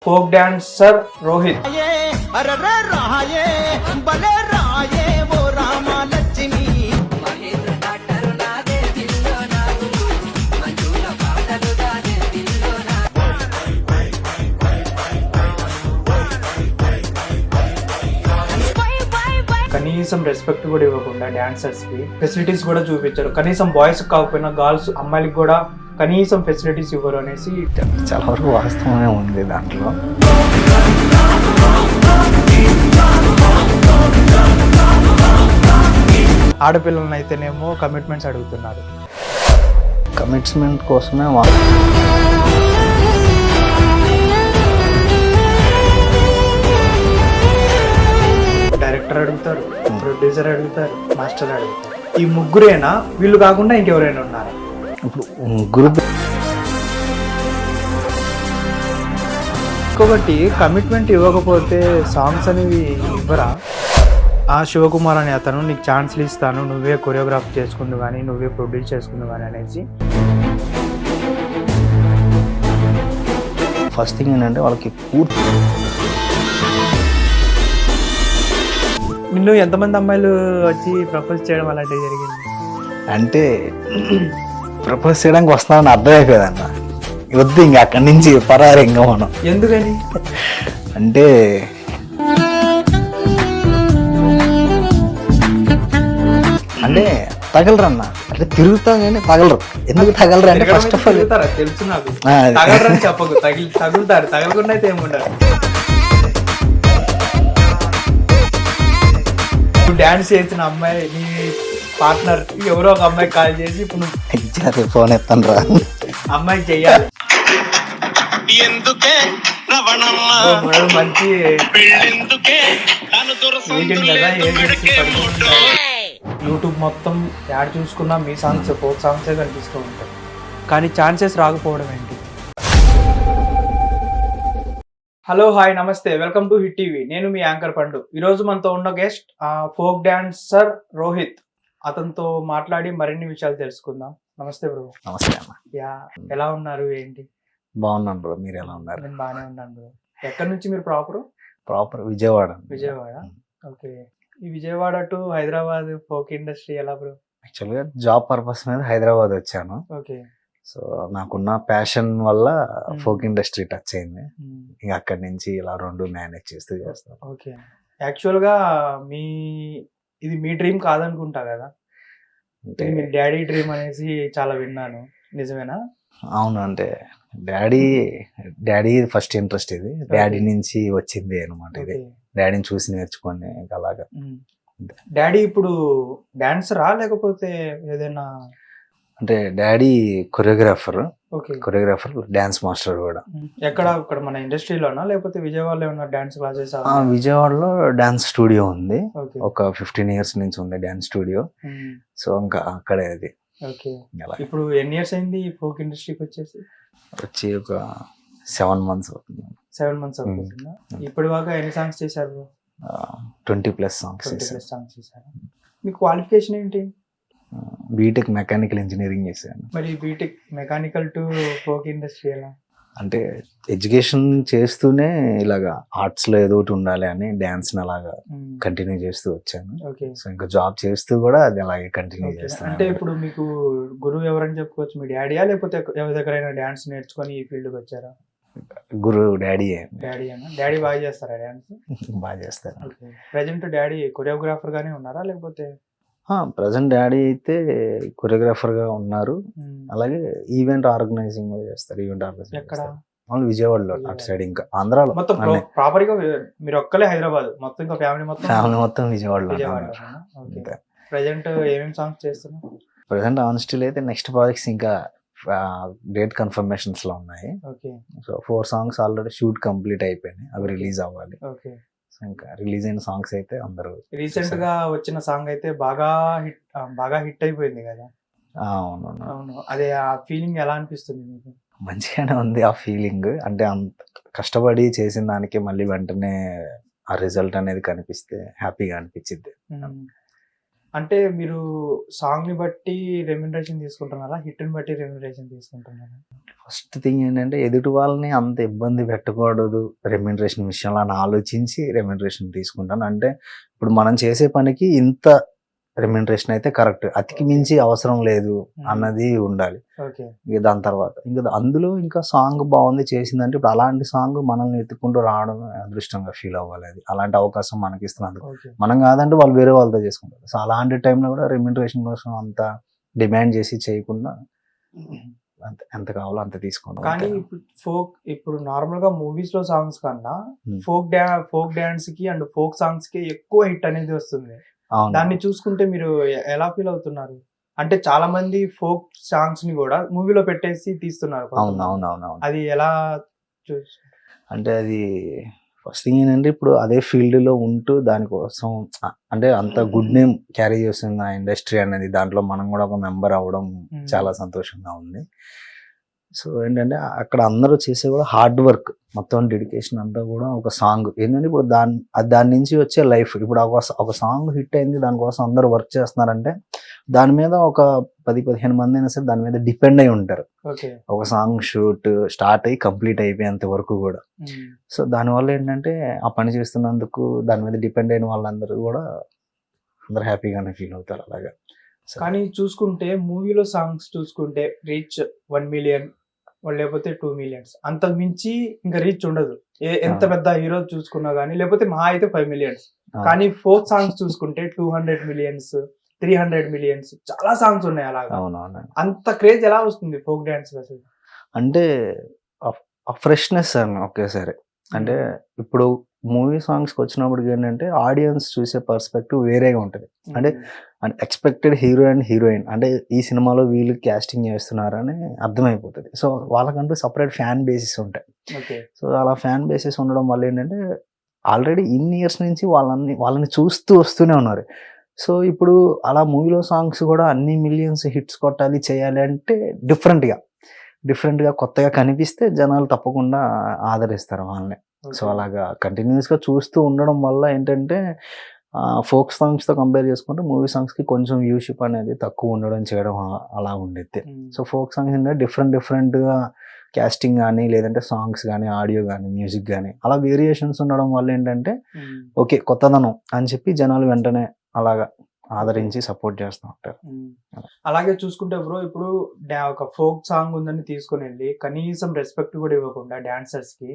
Folk dancer Rohit. కనీసం respect కూడా ఇవ్వకుండా డాన్సర్స్ కి ఫెసిలిటీస్ కూడా చూపించారు. కనీసం బాయ్స్ కాకపోయినా గర్ల్స్ అమ్మాయిలకు కూడా కనీసం ఫెసిలిటీస్ ఇవ్వరు అనేసి చాలా వరకు వాస్తవమే ఉంది దాంట్లో. ఆడపిల్లలను అయితేనేమో కమిట్మెంట్స్ అడుగుతున్నారు. కమిట్మెంట్ కోసమే డైరెక్టర్ అడుగుతారు, ప్రొడ్యూసర్ అడుగుతారు, మాస్టర్ అడుగుతారు. ఈ ముగ్గురేనా? వీళ్ళు కాకుండా ఇంకెవరైనా ఉన్నారా? ఇప్పుడు ముగ్గురు. ఇంకొకటి, కమిట్మెంట్ ఇవ్వకపోతే సాంగ్స్ అనేవి ఇవ్వరా? ఆ శివకుమార్ అనే అతను నీకు ఛాన్స్లు ఇస్తాను, నువ్వే కొరియోగ్రాఫ్ చేసుకుందు కానీ, నువ్వే ప్రొడ్యూస్ చేసుకుందు కానీ అనేసి. ఫస్ట్ థింగ్ ఏంటంటే వాళ్ళకి పూర్తి. నిన్ను ఎంతమంది అమ్మాయిలు వచ్చి ప్రపోజ్ చేయడం అలాంటివి జరిగింది? అంటే ప్రపోజ్ చేయడానికి వస్తామని అర్థమే కదన్న. వద్దు ఇంకా అక్కడి నుంచి పరారు ఇంకా మనం. ఎందుకని అంటే అంటే తగలరన్న, అంటే తిరుగుతాం కానీ తగలరు. ఎందుకు తగలరు అంటే ఫస్ట్ ఆఫ్ ఆల్ తెలుసు నాకు. తగలరని చెప్పకు, తగులుతారు. తగలకుండా అయితే ఏముంటారు. డాన్స్ చేసిన అమ్మాయి నీ పార్ట్నర్ ఎవరో ఒక అమ్మాయి కాల్ చేసి ఇప్పుడు నువ్వు ఫోన్ ఎత్తాను రా అమ్మాయి చెయ్యాలి. మంచి యూట్యూబ్ మొత్తం యాడ్ చూసుకున్నా మీ సాంగ్స్ ఫోక్ సాంగ్సే కనిపిస్తూ ఉంటాయి, కానీ ఛాన్సెస్ రాకపోవడం ఏంటి? హలో, హాయ్, నమస్తే, వెల్కమ్ టు హిట్ టీవీ. నేను మీ యాంకర్ పండు. ఈరోజు మనతో ఉన్న గెస్ట్ ఫోక్ డాన్సర్ రోహిత్. అతనితో మాట్లాడి మరిన్ని విషయాలు తెలుసుకుందాం. నమస్తే బ్రో. నమస్తే అన్న. యా, ఎలా ఉన్నారు? ఏంటి? బాగున్నాను బ్రో, మీరు ఎలా ఉన్నారు? నేను బాగానే ఉన్నాను బ్రో. ఎక్కడి నుంచి మీరు? ప్రాపర్ విజయవాడ. విజయవాడ. ఓకే. ఈ Vijayawada to Hyderabad folk industry ఎలా బ్రో? యాక్చువల్గా జాబ్ పర్పస్ మీద హైదరాబాద్ వచ్చాను. ఓకే. సో నాకున్న ప్యాషన్ వల్ల ఫోక్ ఇండస్ట్రీ టచ్ అయింది. ఇంకా అక్కడి నుంచి ఇలా రెండు మేనేజ్ చేస్తూ చేస్తాను. ఓకే. యాక్చువల్గా ఇది మీ డ్రీమ్ కాదనుకుంటా కదా? అంటే మీ డాడీ డ్రీమ్ అనేసి చాలా విన్నాను, నిజమేనా? అవును, అంటే డాడీ ఫస్ట్ ఇంట్రెస్ట్. ఇది డాడీ నుంచి వచ్చింది అనమాట. ఇది డాడీని చూసి నేర్చుకోండి అలాగా. డాడీ ఇప్పుడు డాన్సరా లేకపోతే ఏదైనా? అంటే daddy choreographer, okay, dance master కూడా. ఇక్కడ మన ఇండస్ట్రీలోనా లేకపోతే విజయవాడలో ఏమన్నా డాన్స్ క్లాసెస్? విజయవాడలో డాన్స్ స్టూడియో ఉంది. ఒక 15 years నుంచి ఉంది డాన్స్ స్టూడియో. సో ఇంకా అక్కడే అది. ఓకే. ఇప్పుడు ఎన్ని ఇయర్స్ అయింది ఫోక్ ఇండస్ట్రీకి వచ్చి ఒక 7 months అవుతుంది. 7 months అవుతుందా? ఇప్పటి దాకా ఎన్ని సాంగ్స్ చేశారు? 20+ songs చేశారు. మీ క్వాలిఫికేషన్ ఏంటి? బీటెక్ మెకానికల్ ఇంజనీరింగ్ చేశాను. మరి BTech mechanical to folk industry ఎలా? అంటే ఎడ్యుకేషన్ చేస్తూనే ఇలాగా ఆర్ట్స్ లో ఏదో ఒకటి ఉండాలి అని డాన్స్ అలాగా కంటిన్యూ చేస్తూ వచ్చాను. సో ఇంకా జాబ్ చేస్తూ కూడా అది అలాగే కంటిన్యూ చేస్తాను. అంటే ఇప్పుడు మీకు గురువు ఎవరని చెప్పుకోవచ్చు? మీ డాడీయా లేకపోతే ఎవరి దగ్గరైనా డాన్స్ నేర్చుకొని ఈ ఫీల్డ్ కి వచ్చారా? గురువు డాడీ. డాడీ బాగా చేస్తారా డాన్స్? బాగా చేస్తారు. ప్రెజెంట్ డాడీ కొరియోగ్రాఫర్ గానే ఉన్నారా లేకపోతే? ప్రజెంట్ డాడీ అయితే కొరియోగ్రాఫర్ గా ఉన్నారు. అలాగే ఈవెంట్ ఆర్గనైజింగ్ చేస్తారు. ఎక్కడ? విజయవాడలో, అటు సైడ్. ఇంకా ఆంధ్రాలో మొత్తం ప్రాపర్ గా మీరు ఒక్కలే హైదరాబాద్ మొత్తం? ఇంకా ఫ్యామిలీ మొత్తం విజయవాడలో. ప్రెజెంట్ ఏమేమి సాంగ్స్ చేస్తున్నారు? ప్రెజెంట్ ఆన్ స్టిల్ అయితే నెక్స్ట్ ప్రాజెక్ట్స్ ఇంకా డేట్ కన్ఫర్మేషన్స్ లో ఉన్నాయి. So 4 songs already shoot complete అయిపోయినాయి, అవి రిలీజ్ అవ్వాలి. ఇంకా రిలీజ్ అయిన సాంగ్స్ అయితే అందరూ. రీసెంట్ గా వచ్చిన సాంగ్ అయితే బాగా హిట్ అయిపోయింది కదా? అవును. అదే ఆ ఫీలింగ్ ఎలా అనిపిస్తుంది మీకు? మంచిగానే ఉంది ఆ ఫీలింగ్. అంటే అంత కష్టపడి చేసిన దానికి మళ్ళీ వెంటనే ఆ రిజల్ట్ అనేది కనిపిస్తే హ్యాపీగా అనిపించింది. అంటే మీరు సాంగ్ ని బట్టి రెమ్యునరేషన్ తీసుకుంటున్నారా, హిట్ ని బట్టి రెమ్యునరేషన్ తీసుకుంటున్నారా? ఫస్ట్ థింగ్ ఏంటంటే ఎదుటి వాళ్ళని అంత ఇబ్బంది పెట్టకూడదు రెమ్యునరేషన్ విషయంలో అని ఆలోచించి రెమ్యునరేషన్ తీసుకుంటాను. అంటే ఇప్పుడు మనం చేసే పనికి ఇంత రెమ్యునరేషన్ అయితే కరెక్ట్, అతికి మించి అవసరం లేదు అన్నది ఉండాలి. ఓకే. ఇక దాని తర్వాత ఇంకా అందులో ఇంకా సాంగ్ బాగుంది చేసిందంటే ఇప్పుడు అలాంటి సాంగ్ మనల్ని ఎత్తుకుంటూ రావడం అదృష్టంగా ఫీల్ అవ్వాలి. అది అలాంటి అవకాశం మనకి ఇస్తున్నందుకు. ఓకే. మనం కాదంటే వాళ్ళు వేరే వాళ్ళతో చేసుకుంటారు. సో అలాంటి టైంలో కూడా రెమ్యునరేషన్ కోసం అంత డిమాండ్ చేసి చేయకుండా అంత ఎంత కావాలో అంత తీసుకోవడం. కానీ ఇప్పుడు నార్మల్ గా మూవీస్ లో సాంగ్స్ కన్నా ఫోక్ డాన్స్ కి అండ్ ఫోక్ సాంగ్స్ కి ఎక్కువ హిట్ అనేది వస్తుంది. దాన్ని చూసుకుంటే మీరు ఎలా ఫీల్ అవుతున్నారు? అంటే చాలా మంది ఫోక్ సాంగ్స్ ని కూడా మూవీలో పెట్టేసి తీస్తున్నారు. అవునవునవును. అది ఎలా అంటే అది ఫస్ట్ థింగ్ ఏంటంటే ఇప్పుడు అదే ఫీల్డ్ లో ఉంటూ దానికోసం అంటే అంత గుడ్ నేమ్ క్యారీ చేస్తున్న ఇండస్ట్రీ అనేది, దాంట్లో మనం కూడా ఒక మెంబర్ అవ్వడం చాలా సంతోషంగా ఉంది. సో ఏంటంటే అక్కడ అందరూ చేసే కూడా హార్డ్ వర్క్ మొత్తం డెడికేషన్ అంతా కూడా ఒక సాంగ్ ఏంటంటే ఇప్పుడు దాని నుంచి వచ్చే లైఫ్. ఇప్పుడు ఒక సాంగ్ హిట్ అయింది, దానికోసం అందరూ వర్క్ చేస్తున్నారంటే దాని మీద ఒక 10-15 మంది అయినా సరే దాని మీద డిపెండ్ అయి ఉంటారు. ఒక సాంగ్ షూట్ స్టార్ట్ అయ్యి కంప్లీట్ అయిపోయేంత వరకు కూడా. సో దానివల్ల ఏంటంటే ఆ పని చేస్తున్నందుకు దాని మీద డిపెండ్ అయిన వాళ్ళందరూ కూడా అందరు హ్యాపీగానే ఫీల్ అవుతారు అలాగా. కానీ చూసుకుంటే మూవీలో సాంగ్స్ చూసుకుంటే రీచ్ 1 మిలియన్ లేకపోతే 2 మిలియన్స్ అంతకు మించి ఇంకా రీచ్ ఉండదు. ఎంత పెద్ద హీరో చూసుకున్నా గానీ, లేకపోతే మహా అయితే 5 మిలియన్స్. కానీ ఫోక్ సాంగ్స్ చూసుకుంటే 200 మిలియన్స్ 300 మిలియన్స్ చాలా సాంగ్స్ ఉన్నాయి అలాగా. అంత క్రేజ్ ఎలా వస్తుంది ఫోక్ డాన్స్? అంటే ఫ్రెష్నెస్ అని ఒకేసారి. అంటే ఇప్పుడు మూవీ సాంగ్స్కి వచ్చినప్పటికి ఏంటంటే ఆడియన్స్ చూసే పర్స్పెక్టివ్ వేరేగా ఉంటుంది. అంటే ఎక్స్పెక్టెడ్ హీరో అండ్ హీరోయిన్ అంటే ఈ సినిమాలో వీళ్ళు క్యాస్టింగ్ చేస్తున్నారని అర్థమైపోతుంది. సో వాళ్ళకంటూ సపరేట్ ఫ్యాన్ బేసిస్ ఉంటాయి. సో అలా ఫ్యాన్ బేసిస్ ఉండడం వల్ల ఏంటంటే ఆల్రెడీ ఇన్ని ఇయర్స్ నుంచి వాళ్ళని చూస్తూ వస్తూనే ఉన్నారు. సో ఇప్పుడు అలా మూవీలో సాంగ్స్ కూడా అన్ని మిలియన్స్ హిట్స్ కొట్టాలి చేయాలి అంటే డిఫరెంట్గా కొత్తగా కనిపిస్తే జనాలు తప్పకుండా ఆదరిస్తారు వాళ్ళని. సో అలాగా కంటిన్యూస్గా చూస్తూ ఉండడం వల్ల ఏంటంటే ఫోక్ సాంగ్స్తో కంపేర్ చేసుకుంటే మూవీ సాంగ్స్కి కొంచెం వ్యూషిప్ అనేది తక్కువ ఉండడం చేయడం అలా ఉండిద్ది. సో ఫోక్ సాంగ్స్ ఏంటంటే డిఫరెంట్గా క్యాస్టింగ్ కానీ లేదంటే సాంగ్స్ కానీ ఆడియో కానీ మ్యూజిక్ కానీ అలా వేరియేషన్స్ ఉండడం వల్ల ఏంటంటే ఓకే కొత్తదనం అని చెప్పి జనాలు వెంటనే అలాగా ఆదరించి సపోర్ట్ చేస్తూ ఉంటారు. అలాగే చూసుకుంటే బ్రో ఇప్పుడు ఒక ఫోక్ సాంగ్ ఉందని తీసుకుని వెళ్ళి కనీసం రెస్పెక్ట్ కూడా ఇవ్వకుండా డాన్సర్స్ కి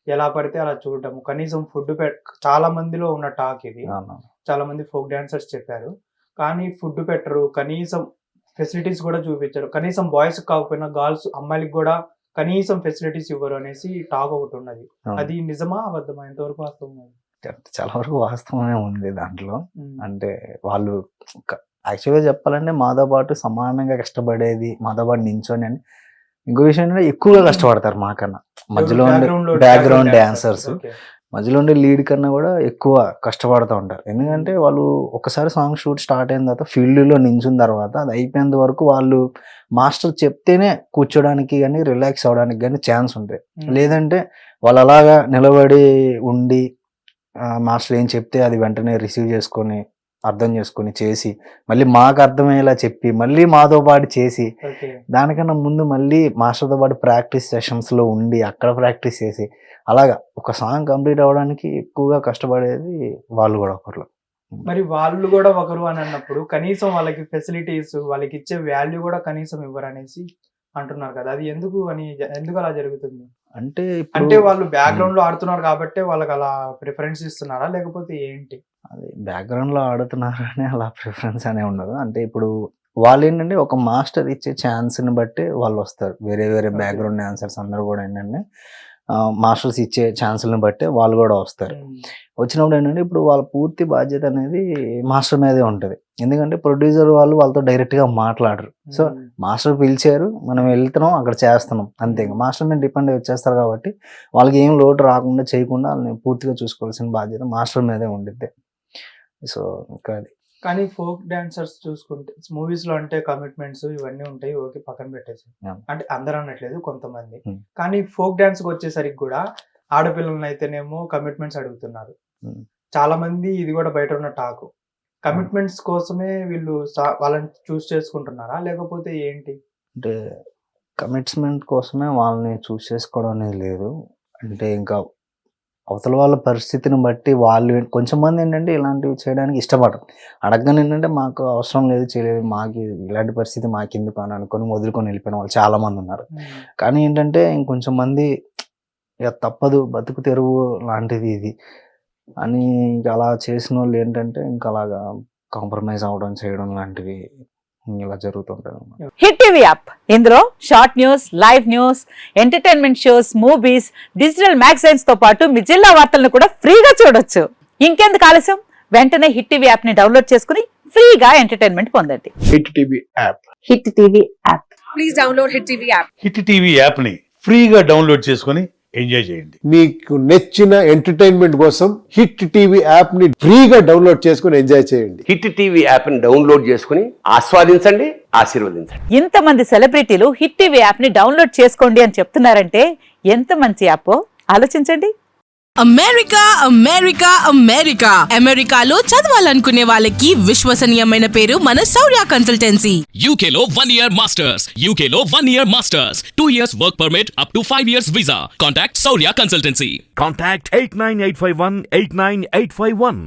ఎలా పడితే అలా చూడటం, కనీసం ఫుడ్ చాలా మందిలో ఉన్న టాక్ ఇది. చాలా మంది ఫోక్ డాన్సర్స్ చెప్పారు. కానీ ఫుడ్ పెట్టరు, కనీసం ఫెసిలిటీస్ కూడా చూపించరు, కనీసం బాయ్స్ కాకపోయినా గర్ల్స్ అమ్మాయిలకు కూడా కనీసం ఫెసిలిటీస్ ఇవ్వరు అనేసి టాక్ ఒకటి ఉన్నది. అది నిజమా అబద్ధమా? ఎంతవరకు వాస్తవం? చాలా వరకు వాస్తవమే ఉంది దాంట్లో. అంటే వాళ్ళు యాక్చువల్గా చెప్పాలంటే మాతో పాటు సమానంగా కష్టపడేది, మాతో పాటు నించొని అని ఇంకో విషయం ఏంటంటే ఎక్కువగా కష్టపడతారు మాకన్నా. మధ్యలో బ్యాక్గ్రౌండ్ డాన్సర్స్ మధ్యలో ఉండే లీడ్ కన్నా కూడా ఎక్కువ కష్టపడుతూ ఉంటారు. ఎందుకంటే వాళ్ళు ఒకసారి సాంగ్ షూట్ స్టార్ట్ అయిన తర్వాత ఫీల్డ్లో నించున్న తర్వాత అది అయిపోయేంత వరకు వాళ్ళు మాస్టర్ చెప్తేనే కూర్చోడానికి కానీ రిలాక్స్ అవ్వడానికి కానీ ఛాన్స్ ఉంటాయి. లేదంటే వాళ్ళు అలాగా నిలబడి ఉండి మాస్టర్ ఏం చెప్తే అది వెంటనే రిసీవ్ చేసుకొని అర్థం చేసుకొని చేసి మళ్ళీ మాకు అర్థమయ్యేలా చెప్పి మళ్ళీ మాతో పాటు చేసి దానికన్నా ముందు మళ్ళీ మాస్టర్తో పాటు ప్రాక్టీస్ సెషన్స్లో ఉండి అక్కడ ప్రాక్టీస్ చేసి అలాగా ఒక సాంగ్ కంప్లీట్ అవ్వడానికి ఎక్కువగా కష్టపడేది వాళ్ళు కూడా ఒకరు. మరి వాళ్ళు కూడా ఒకరు అని అన్నప్పుడు కనీసం వాళ్ళకి ఫెసిలిటీస్, వాళ్ళకి ఇచ్చే వాల్యూ కూడా కనీసం ఇవ్వరు అనేసి అంటున్నారు కదా. అది ఎందుకు అలా జరుగుతుంది? అంటే వాళ్ళు బ్యాక్గ్రౌండ్ లో ఆడుతున్నారు కాబట్టి వాళ్ళకి అలా ప్రిఫరెన్స్ ఇస్తున్నారా లేకపోతే ఏంటి? అది బ్యాక్గ్రౌండ్ లో ఆడుతున్నారని అలా ప్రిఫరెన్స్ అనే ఉండదు. అంటే ఇప్పుడు వాళ్ళు ఏంటంటే ఒక మాస్టర్ ఇచ్చే ఛాన్స్ని బట్టి వాళ్ళు వస్తారు. వేరే బ్యాక్గ్రౌండ్ డాన్సర్స్ అందరూ కూడా ఏంటంటే మాస్టర్స్ ఇచ్చే ఛాన్సులను బట్టి వాళ్ళు కూడా వస్తారు. వచ్చినప్పుడు ఏంటంటే ఇప్పుడు వాళ్ళ పూర్తి బాధ్యత అనేది మాస్టర్ మీదే ఉంటుంది. ఎందుకంటే ప్రొడ్యూసర్ వాళ్ళతో డైరెక్ట్గా మాట్లాడరు. సో మాస్టర్ పిలిచారు, మనం వెళ్తున్నాం, అక్కడ చేస్తున్నాం అంతే. మాస్టర్ మీద డిపెండ్ అయ్యి వచ్చేస్తారు కాబట్టి వాళ్ళకి ఏం లోటు రాకుండా చేయకుండా వాళ్ళని పూర్తిగా చూసుకోవాల్సిన బాధ్యత మాస్టర్ మీదే ఉండిద్ది. సో ఇంకా అది. కానీ ఫోక్ డాన్సర్స్ చూసుకుంటే మూవీస్ లో అంటే కమిట్మెంట్స్ ఇవన్నీ ఉంటాయి, ఓకే పక్కన పెట్టేసి, అంటే అందరూ అనట్లేదు కొంతమంది. కానీ ఫోక్ డాన్స్ కి వచ్చేసరికి కూడా ఆడపిల్లలను అయితేనేమో కమిట్మెంట్స్ అడుగుతున్నారు చాలా మంది. ఇది కూడా బయట ఉన్న టాకు. కమిట్మెంట్స్ కోసమే వీళ్ళు వాళ్ళని చూస్ చేసుకుంటున్నారా లేకపోతే ఏంటి? అంటే కమిట్మెంట్ కోసమే వాళ్ళని చూస్ చేసుకోవడం అనేది లేదు. అంటే ఇంకా అవతల వాళ్ళ పరిస్థితిని బట్టి వాళ్ళు కొంచెం మంది ఏంటంటే ఇలాంటివి చేయడానికి ఇష్టపడరు. అడగగానే ఏంటంటే మాకు అవసరం లేదు, చేయలేదు, మాకు ఇలాంటి పరిస్థితి మాకెందుకు అని అనుకొని వదులుకొని వెళ్ళిపోయిన వాళ్ళు చాలా మంది ఉన్నారు. కానీ ఏంటంటే ఇంకొంచెం మంది ఇక తప్పదు, బతుకు తెరువు లాంటిది ఇది అని ఇంకా అలా చేసిన వాళ్ళు ఏంటంటే ఇంకా అలాగా కాంప్రమైజ్ అవ్వడం, చేయడం లాంటివి ఇలా జరుగుతుంటాయి. హిట్ టీవీ యాప్, ఇందులో short news, live news, entertainment shows, movies, digital magazines తో పాటు మీ జిల్లా వార్తలను కూడా ఫ్రీగా చూడొచ్చు. ఇంకెందుకు ఆలస్యం, వెంటనే హిట్ టీవీ యాప్ ని డౌన్లోడ్ చేసుకుని ఫ్రీగా ఎంటర్టైన్మెంట్ పొందండి. Hit TV app. Hit TV app, please download hit TV app. Hit TV యాప్ని ఫ్రీగా డౌన్లోడ్ చేసుకొని ఎంజాయ్ చేయండి. మీకు నచ్చిన ఎంటర్టైన్మెంట్ కోసం హిట్ టీవీ యాప్ ని ఫ్రీగా డౌన్లోడ్ చేసుకుని ఎంజాయ్ చేయండి. హిట్ టీవీ యాప్ ని డౌన్లోడ్ చేసుకుని ఆస్వాదించండి, ఆశీర్వదించండి. ఇంతమంది సెలబ్రిటీలు హిట్ టీవీ యాప్ ని డౌన్లోడ్ చేసుకోండి అని చెప్తున్నారంటే ఎంత మంచి యాప్ ఆలోచించండి. అమెరికా అమెరికా అమెరికా అమెరికాలో చదవాలనుకునే వాళ్ళకి విశ్వసనీయమైన పేరు మన శౌర్య కన్సల్టెన్సీ. UK లో 1 year masters, UK లో 1 year masters, 2 years work permit up to 5 years visa. Contact Saurya Consultancy. Contact 89851 89851.